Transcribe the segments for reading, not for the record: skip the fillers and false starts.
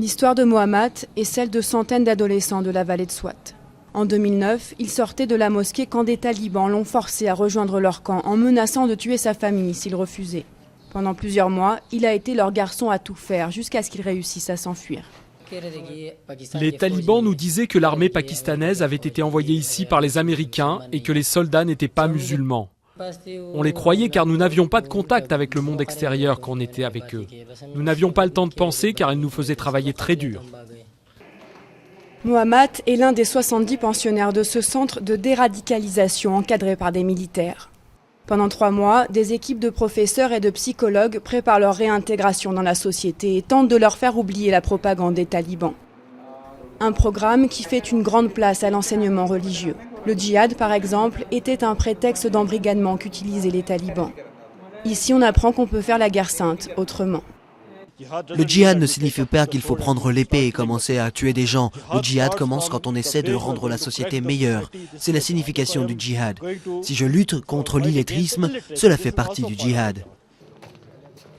L'histoire de Mohammad est celle de centaines d'adolescents de la vallée de Swat. En 2009, il sortait de la mosquée quand des talibans l'ont forcé à rejoindre leur camp en menaçant de tuer sa famille s'il refusait. Pendant plusieurs mois, il a été leur garçon à tout faire jusqu'à ce qu'il réussisse à s'enfuir. Les talibans nous disaient que l'armée pakistanaise avait été envoyée ici par les Américains et que les soldats n'étaient pas musulmans. On les croyait car nous n'avions pas de contact avec le monde extérieur quand on était avec eux. Nous n'avions pas le temps de penser car ils nous faisaient travailler très dur. Mohammad est l'un des 70 pensionnaires de ce centre de déradicalisation encadré par des militaires. Pendant 3 mois, des équipes de professeurs et de psychologues préparent leur réintégration dans la société et tentent de leur faire oublier la propagande des talibans. Un programme qui fait une grande place à l'enseignement religieux. Le djihad, par exemple, était un prétexte d'embrigadement qu'utilisaient les talibans. Ici, on apprend qu'on peut faire la guerre sainte autrement. Le djihad ne signifie pas qu'il faut prendre l'épée et commencer à tuer des gens. Le djihad commence quand on essaie de rendre la société meilleure. C'est la signification du djihad. Si je lutte contre l'illettrisme, cela fait partie du djihad.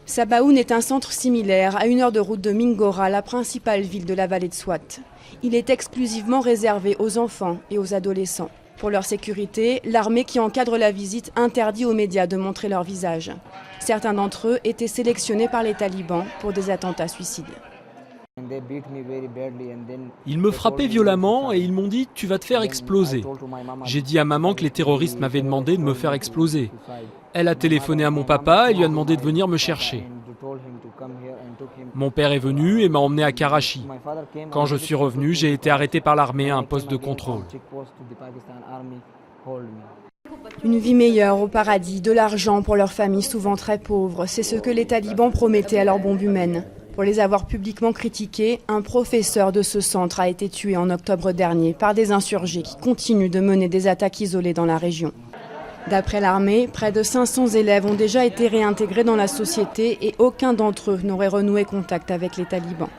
Sabaoun est un centre similaire à 1 heure de route de Mingora, la principale ville de la vallée de Swat. Il est exclusivement réservé aux enfants et aux adolescents. Pour leur sécurité, l'armée qui encadre la visite interdit aux médias de montrer leur visage. Certains d'entre eux étaient sélectionnés par les talibans pour des attentats suicides. Ils me frappaient violemment et ils m'ont dit « tu vas te faire exploser ». J'ai dit à maman que les terroristes m'avaient demandé de me faire exploser. Elle a téléphoné à mon papa et lui a demandé de venir me chercher. Mon père est venu et m'a emmené à Karachi. Quand je suis revenu, j'ai été arrêté par l'armée à un poste de contrôle. Une vie meilleure au paradis, de l'argent pour leurs familles souvent très pauvres, c'est ce que les talibans promettaient à leurs bombumènes. Pour les avoir publiquement critiqués, un professeur de ce centre a été tué en octobre dernier par des insurgés qui continuent de mener des attaques isolées dans la région. D'après l'armée, près de 500 élèves ont déjà été réintégrés dans la société et aucun d'entre eux n'aurait renoué contact avec les talibans.